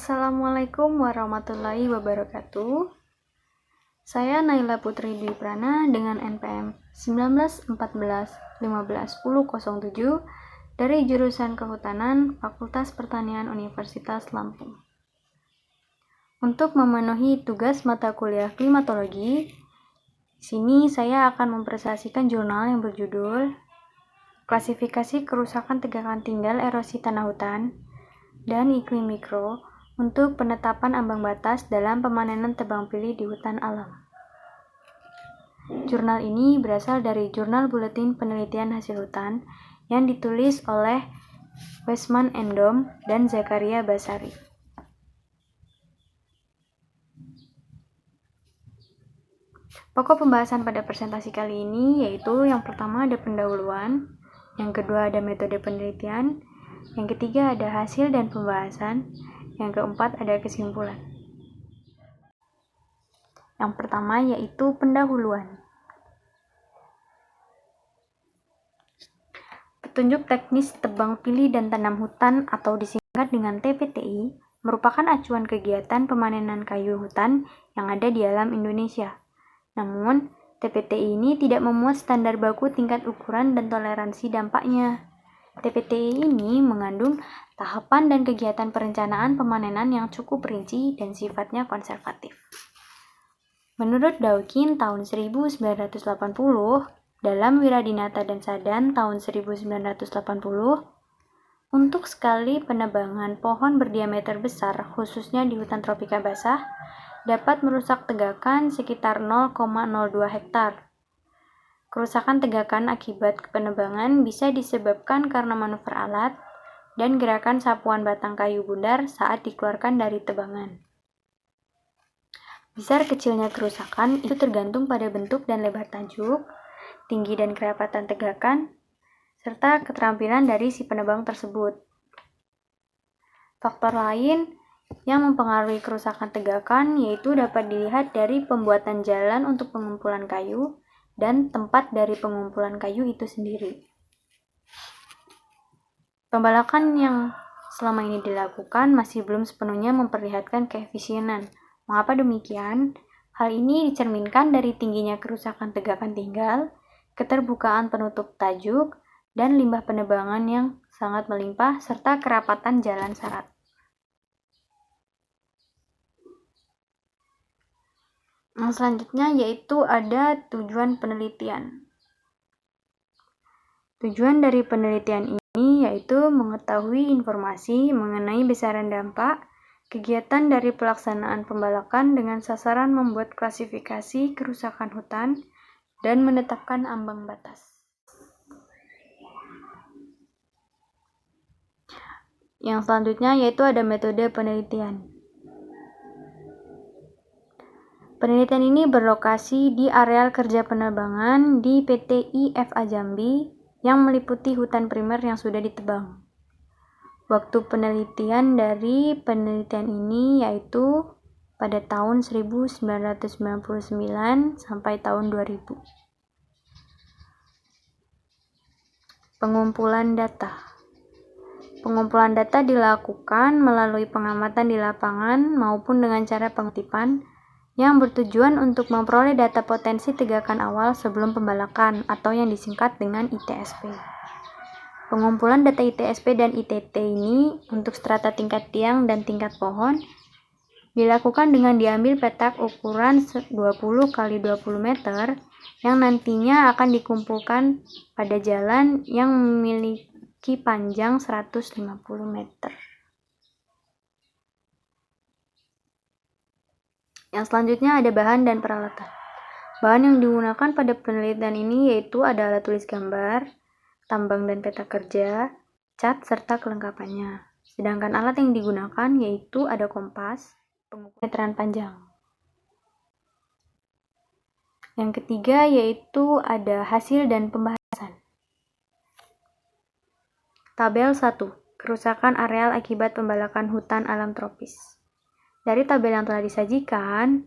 Assalamualaikum warahmatullahi wabarakatuh. Saya Naila Putri Dwi Prana dengan NPM 1914151007 dari jurusan Kehutanan Fakultas Pertanian Universitas Lampung. Untuk memenuhi tugas mata kuliah klimatologi, di sini saya akan mempresentasikan jurnal yang berjudul Klasifikasi Kerusakan Tegakan Tinggal Erosi Tanah Hutan dan Iklim Mikro untuk penetapan ambang batas dalam pemanenan tebang pilih di hutan alam. Jurnal ini berasal dari Jurnal Buletin Penelitian Hasil Hutan yang ditulis oleh Wesman Endom dan Zakaria Basari. Pokok pembahasan pada presentasi kali ini yaitu yang pertama ada pendahuluan, yang kedua ada metode penelitian, yang ketiga ada hasil dan pembahasan, yang keempat ada kesimpulan. Yang pertama yaitu pendahuluan. Petunjuk teknis tebang pilih dan tanam hutan atau disingkat dengan TPTI merupakan acuan kegiatan pemanenan kayu hutan yang ada di alam Indonesia. Namun, TPTI ini tidak memuat standar baku tingkat ukuran dan toleransi dampaknya. TPTI ini mengandung tahapan dan kegiatan perencanaan pemanenan yang cukup rinci dan sifatnya konservatif. Menurut Dawkins tahun 1980, dalam Wiradinata dan Sadan tahun 1980, untuk sekali penebangan pohon berdiameter besar, khususnya di hutan tropika basah, dapat merusak tegakan sekitar 0,02 hektar. Kerusakan tegakan akibat penebangan bisa disebabkan karena manuver alat dan gerakan sapuan batang kayu bundar saat dikeluarkan dari tebangan. Besar kecilnya kerusakan itu tergantung pada bentuk dan lebar tajuk, tinggi dan kerapatan tegakan, serta keterampilan dari si penebang tersebut. Faktor lain yang mempengaruhi kerusakan tegakan yaitu dapat dilihat dari pembuatan jalan untuk pengumpulan kayu dan tempat dari pengumpulan kayu itu sendiri. Pembalakan yang selama ini dilakukan masih belum sepenuhnya memperlihatkan keefisienan. Mengapa demikian? Hal ini dicerminkan dari tingginya kerusakan tegakan tinggal, keterbukaan penutup tajuk, dan limbah penebangan yang sangat melimpah, serta kerapatan jalan syarat. Yang selanjutnya yaitu ada tujuan penelitian. Tujuan dari penelitian ini yaitu mengetahui informasi mengenai besaran dampak kegiatan dari pelaksanaan pembalakan dengan sasaran membuat klasifikasi kerusakan hutan dan menetapkan ambang batas. Yang selanjutnya yaitu ada metode penelitian. Penelitian ini berlokasi di areal kerja penebangan di PT IFA Jambi yang meliputi hutan primer yang sudah ditebang. Waktu penelitian dari penelitian ini yaitu pada tahun 1999 sampai tahun 2000. Pengumpulan data. Pengumpulan data dilakukan melalui pengamatan di lapangan maupun dengan cara pengutipan yang bertujuan untuk memperoleh data potensi tegakan awal sebelum pembalakan atau yang disingkat dengan ITSP. Pengumpulan data ITSP dan ITT ini untuk strata tingkat tiang dan tingkat pohon dilakukan dengan diambil petak ukuran 20 x 20 meter yang nantinya akan dikumpulkan pada jalan yang memiliki panjang 150 meter. Yang selanjutnya ada bahan dan peralatan. Bahan yang digunakan pada penelitian ini yaitu ada alat tulis gambar, tambang dan peta kerja, cat, serta kelengkapannya. Sedangkan alat yang digunakan yaitu ada kompas, pengukur meteran panjang. Yang ketiga yaitu ada hasil dan pembahasan. Tabel 1. Kerusakan areal akibat pembalakan hutan alam tropis. Dari tabel yang telah disajikan,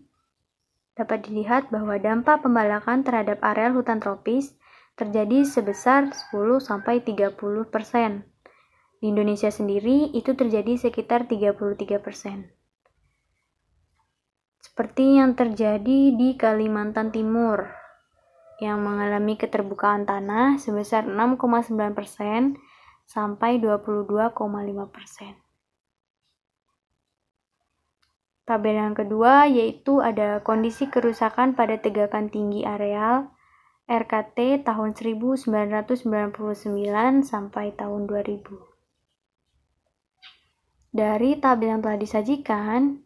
dapat dilihat bahwa dampak pembalakan terhadap areal hutan tropis terjadi sebesar 10-30%. Di Indonesia sendiri itu terjadi sekitar 33%. Seperti yang terjadi di Kalimantan Timur, yang mengalami keterbukaan tanah sebesar 6,9% sampai 22,5%. Tabel yang kedua yaitu ada kondisi kerusakan pada tegakan tinggi areal RKT tahun 1999 sampai tahun 2000. Dari tabel yang telah disajikan,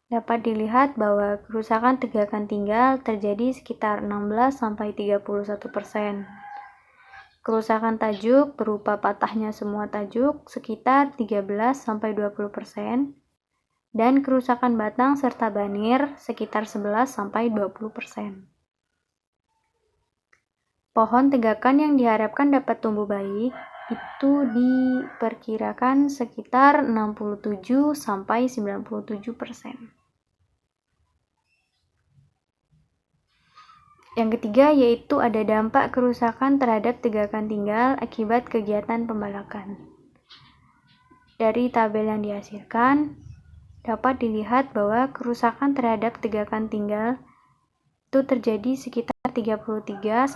dapat dilihat bahwa kerusakan tegakan tinggal terjadi sekitar 16-31%. Kerusakan tajuk berupa patahnya semua tajuk sekitar 13-20%. Dan kerusakan batang serta banir sekitar 11-20%. Pohon tegakan yang diharapkan dapat tumbuh baik itu diperkirakan sekitar 67-97%. Yang ketiga yaitu ada dampak kerusakan terhadap tegakan tinggal akibat kegiatan pembalakan. Dari tabel yang dihasilkan, dapat dilihat bahwa kerusakan terhadap tegakan tinggal itu terjadi sekitar 33-40%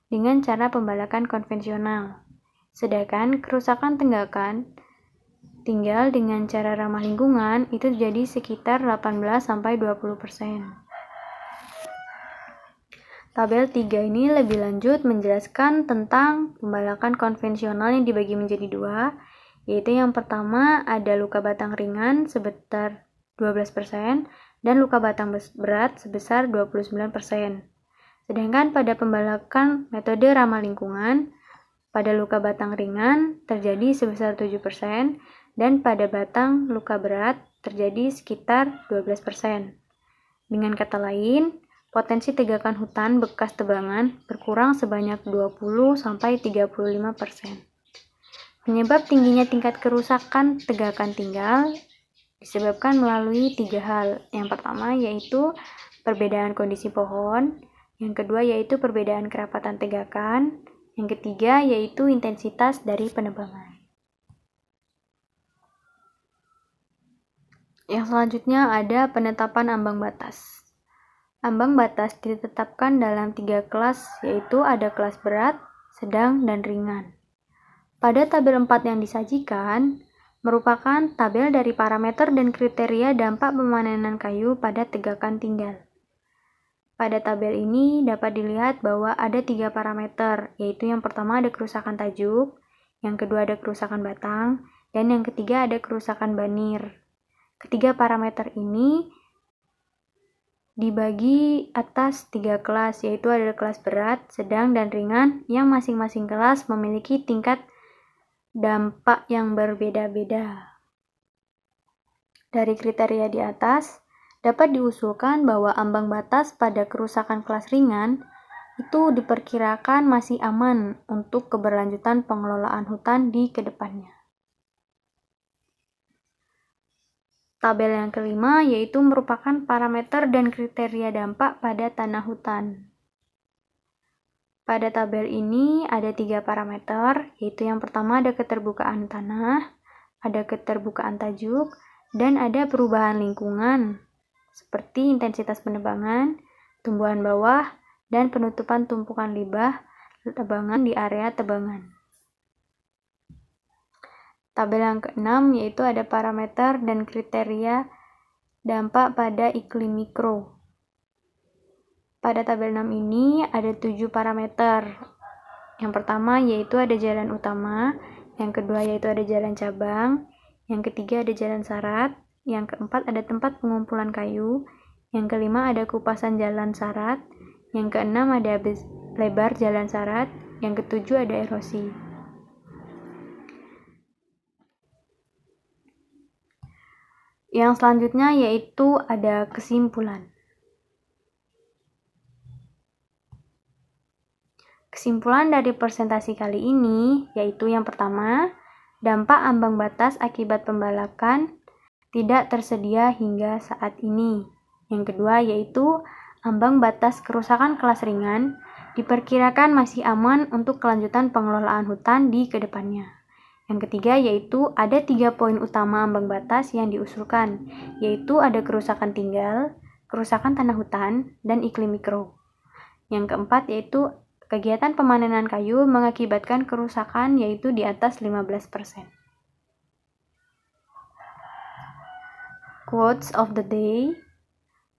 dengan cara pembalakan konvensional. Sedangkan kerusakan tegakan tinggal dengan cara ramah lingkungan itu terjadi sekitar 18-20%. Tabel 3 ini lebih lanjut menjelaskan tentang pembalakan konvensional yang dibagi menjadi dua, yaitu yang pertama ada luka batang ringan sebesar 12% dan luka batang berat sebesar 29%. Sedangkan pada pembalakan metode ramah lingkungan, pada luka batang ringan terjadi sebesar 7% dan pada batang luka berat terjadi sekitar 12%. Dengan kata lain, potensi tegakan hutan bekas tebangan berkurang sebanyak 20-35%. Penyebab tingginya tingkat kerusakan tegakan tinggal disebabkan melalui 3 hal. Yang pertama yaitu perbedaan kondisi pohon, yang kedua yaitu perbedaan kerapatan tegakan, yang ketiga yaitu intensitas dari penebangan. Yang selanjutnya ada penetapan ambang batas. Ambang batas ditetapkan dalam 3 kelas, yaitu ada kelas berat, sedang, dan ringan. Pada tabel 4 yang disajikan, merupakan tabel dari parameter dan kriteria dampak pemanenan kayu pada tegakan tinggal. Pada tabel ini dapat dilihat bahwa ada 3 parameter, yaitu yang pertama ada kerusakan tajuk, yang kedua ada kerusakan batang, dan yang ketiga ada kerusakan banir. Ketiga parameter ini dibagi atas 3 kelas, yaitu ada kelas berat, sedang, dan ringan, yang masing-masing kelas memiliki tingkat dampak yang berbeda-beda. Dari kriteria di atas, dapat diusulkan bahwa ambang batas pada kerusakan kelas ringan itu diperkirakan masih aman untuk keberlanjutan pengelolaan hutan di kedepannya. Tabel yang kelima yaitu merupakan parameter dan kriteria dampak pada tanah hutan. Pada tabel ini ada 3 parameter, yaitu yang pertama ada keterbukaan tanah, ada keterbukaan tajuk, dan ada perubahan lingkungan, seperti intensitas penebangan, tumbuhan bawah, dan penutupan tumpukan limbah tebangan di area tebangan. Tabel yang ke-6 yaitu ada parameter dan kriteria dampak pada iklim mikro. Pada tabel 6 ini ada 7 parameter. Yang pertama yaitu ada jalan utama, yang kedua yaitu ada jalan cabang, yang ketiga ada jalan sarat, yang keempat ada tempat pengumpulan kayu, yang kelima ada kupasan jalan sarat, yang keenam ada lebar jalan sarat, yang ketujuh ada erosi. Yang selanjutnya yaitu ada kesimpulan. Kesimpulan dari presentasi kali ini yaitu yang pertama, dampak ambang batas akibat pembalakan tidak tersedia hingga saat ini. Yang kedua yaitu ambang batas kerusakan kelas ringan diperkirakan masih aman untuk kelanjutan pengelolaan hutan di kedepannya. Yang ketiga yaitu ada 3 poin utama ambang batas yang diusulkan, yaitu ada kerusakan tinggal, kerusakan tanah hutan, dan iklim mikro. Yang keempat yaitu kegiatan pemanenan kayu mengakibatkan kerusakan yaitu di atas 15%. Quotes of the day.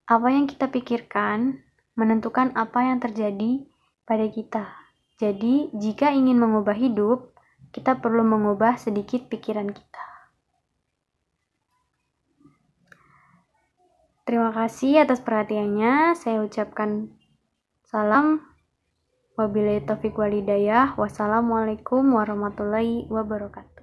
Apa yang kita pikirkan menentukan apa yang terjadi pada kita. Jadi, jika ingin mengubah hidup, kita perlu mengubah sedikit pikiran kita. Terima kasih atas perhatiannya. Saya ucapkan salam. Wabillahi taufiq walhidayah. Wassalamualaikum warahmatullahi wabarakatuh.